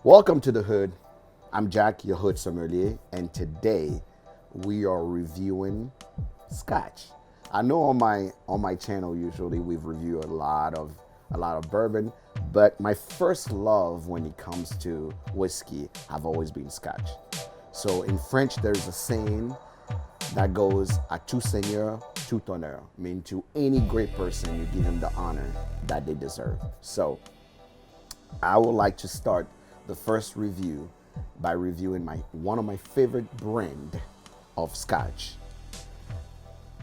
Welcome to the Hood. I'm Jack, your Hood sommelier, and today we are reviewing Scotch. I know on my channel usually we've reviewed a lot of bourbon, but my first love when it comes to whiskey have always been Scotch. So in French, there's a saying that goes "à tout seigneur, tout honneur," meaning to any great person, you give him the honor that they deserve. So I would like to start the first review by reviewing one of my favorite brand of Scotch,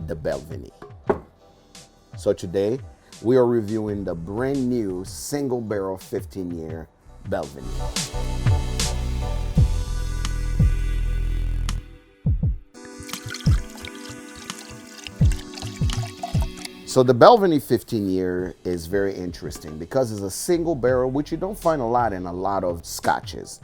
the Balvenie. So today we are reviewing the brand new single barrel 15-year Balvenie. So the Balvenie 15-year is very interesting because it's a single barrel, which you don't find a lot in a lot of scotches.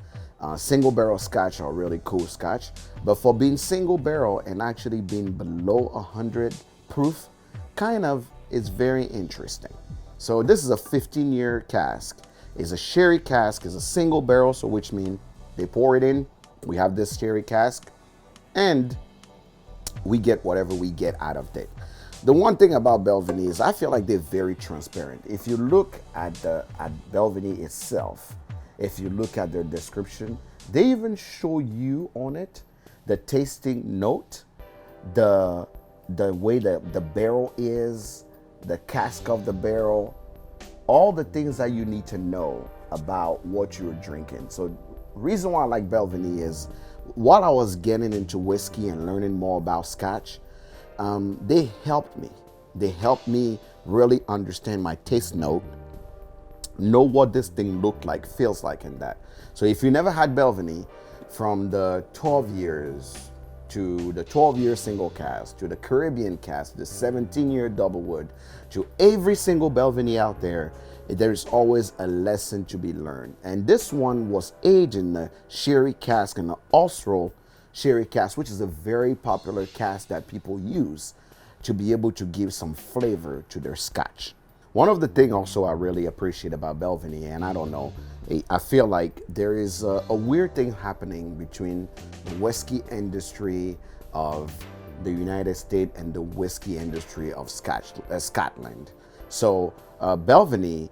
Single barrel scotch are really cool scotch, but for being single barrel and actually being below 100 proof, kind of is very interesting. So this is a 15-year cask. It's a sherry cask. It's a single barrel, so which means they pour it in. We have this sherry cask, and we get whatever we get out of it. The one thing about Balvenie is I feel like they're very transparent. If you look at Balvenie itself, if you look at their description, they even show you on it the tasting note, the way that the barrel is, the cask of the barrel, all the things that you need to know about what you're drinking. So reason why I like Balvenie is while I was getting into whiskey and learning more about Scotch, they helped me. They helped me really understand my taste note, know what this thing looked like, feels like in that. So if you never had Balvenie, from the 12 years to the 12-year single cask, to the Caribbean cask, the 17-year double wood, to every single Balvenie out there, there's always a lesson to be learned. And this one was aged in the sherry cask and the Austral sherry cask, which is a very popular cask that people use to be able to give some flavor to their scotch. One of the things also I really appreciate about Balvenie, and I don't know, I feel like there is a weird thing happening between the whiskey industry of the United States and the whiskey industry of Scotland. So Balvenie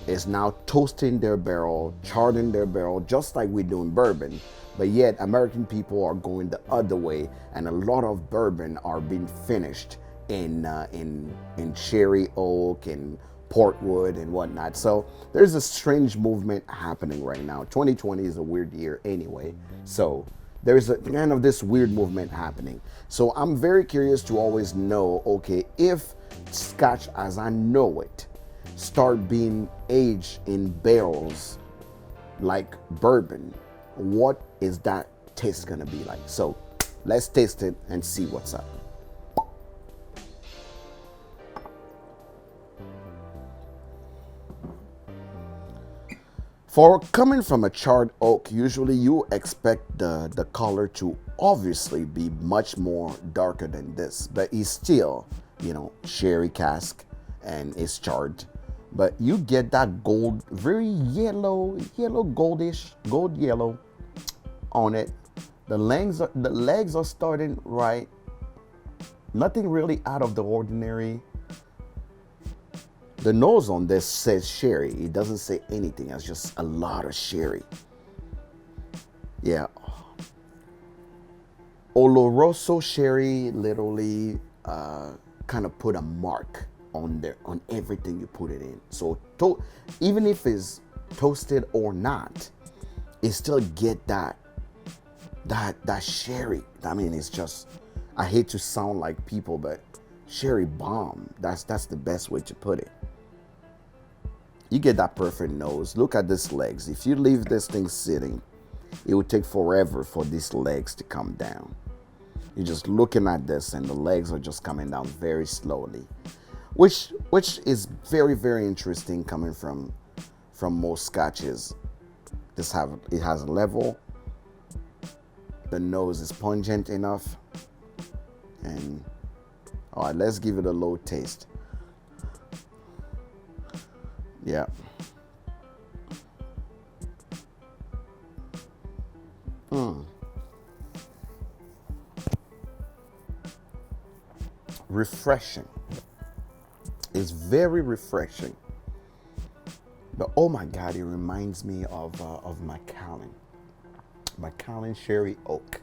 is now toasting their barrel, charting their barrel, just like we do in bourbon. But yet American people are going the other way, and a lot of bourbon are being finished in sherry oak and portwood and whatnot. So there's a strange movement happening right now. 2020 is a weird year anyway. So there's a kind of this weird movement happening. So I'm very curious to always know, okay, if Scotch as I know it start being aged in barrels like bourbon, what is that taste gonna be like? So let's taste it and see what's up. For coming from a charred oak, usually you expect the color to obviously be much more darker than this, but it's still, sherry cask and it's charred. But you get that gold, very yellow, goldish, gold yellow on it. The legs are starting right. Nothing really out of the ordinary. The nose on this says sherry. It doesn't say anything. It's just a lot of sherry. Yeah. Oloroso sherry literally kind of put a mark on everything you put it in. So even if it's toasted or not, it still get that sherry. I mean, it's just, I hate to sound like people, but sherry bomb. That's the best way to put it. You get that perfect nose. Look at these legs. If you leave this thing sitting, it would take forever for these legs to come down. You're just looking at this and the legs are just coming down very slowly, which is very, very interesting coming from most scotches. It has a level. The nose is pungent enough. And all right, let's give it a low taste. Yeah. refreshing. It's very refreshing. But oh my God, it reminds me of Macallan Sherry Oak.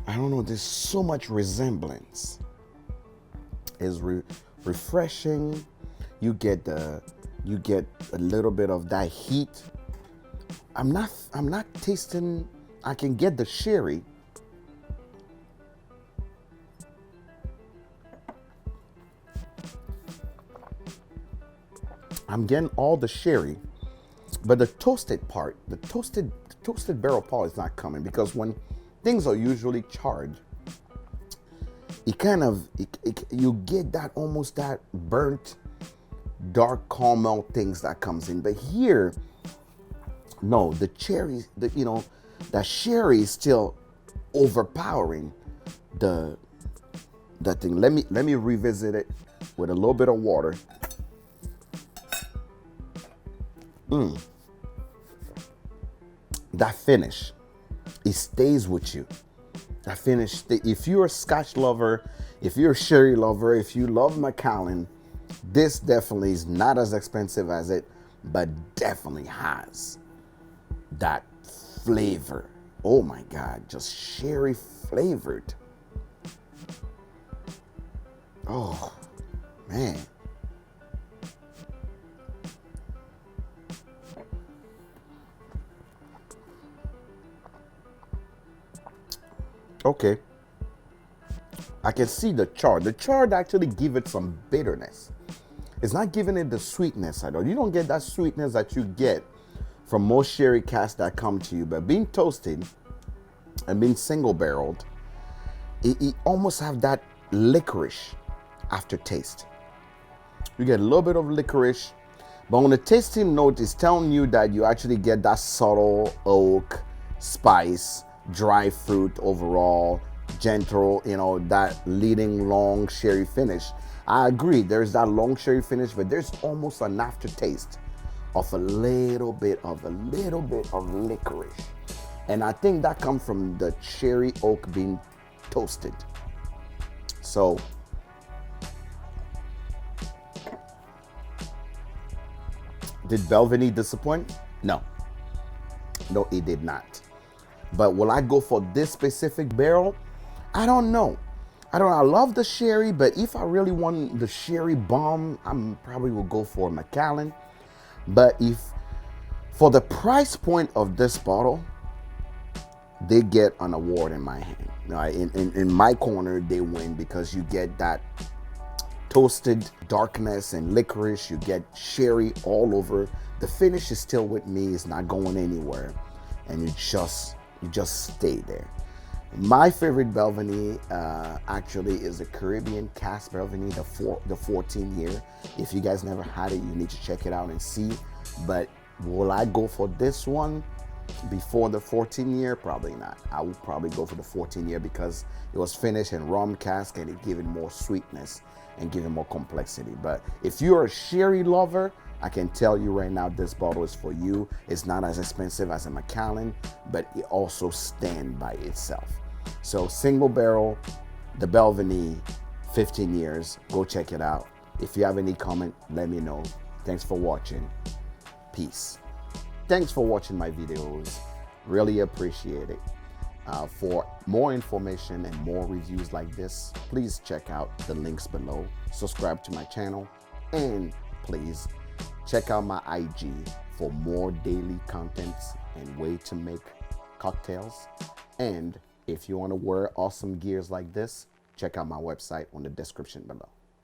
I don't know, there's so much resemblance. It's refreshing. You get a little bit of that heat. I'm not tasting. I can get the sherry. I'm getting all the sherry, but the toasted part, the toasted barrel part is not coming, because when things are usually charred, you get that almost that burnt, dark caramel things that comes in. But here, no, the cherry, that sherry is still overpowering the thing. Let me revisit it with a little bit of water. That finish, it stays with you. That finish, if you're a Scotch lover, if you're a sherry lover, if you love Macallan, this definitely is not as expensive as it, but definitely has that flavor. Oh my God, just sherry flavored. Oh man. Okay, I can see the chard. The chard actually give it some bitterness. It's not giving it the sweetness at all. You don't get that sweetness that you get from most sherry casks that come to you. But being toasted and being single barreled, it almost have that licorice aftertaste. You get a little bit of licorice, but on the tasting note, it's telling you that you actually get that subtle oak, spice, dry fruit overall, gentle, that leading long sherry finish. I agree, there's that long sherry finish, but there's almost an aftertaste of a little bit of licorice. And I think that comes from the cherry oak being toasted. So did Balvenie disappoint? No, it did not. But will I go for this specific barrel? I don't know. I love the sherry, but if I really want the sherry bomb, I'm probably will go for Macallan. But if for the price point of this bottle, they get an award in my hand. In my corner, they win, because you get that toasted darkness and licorice. You get sherry all over. The finish is still with me. It's not going anywhere, and you just stay there. My favorite Balvenie actually is the Caribbean Cask Balvenie, the 14 year. If you guys never had it, you need to check it out and see. But will I go for this one before the 14 year? Probably not. I would probably go for the 14 year because it was finished in rum cask and it gave it more sweetness and give it more complexity. But if you're a sherry lover, I can tell you right now, this bottle is for you. It's not as expensive as a Macallan, but it also stands by itself. So single barrel, the Balvenie, 15 years. Go check it out. If you have any comment, let me know. Thanks for watching. Peace. Thanks for watching my videos. Really appreciate it. For more information and more reviews like this, please check out the links below. Subscribe to my channel, and please check out my IG for more daily contents and way to make cocktails. And if you want to wear awesome gears like this, check out my website on the description below.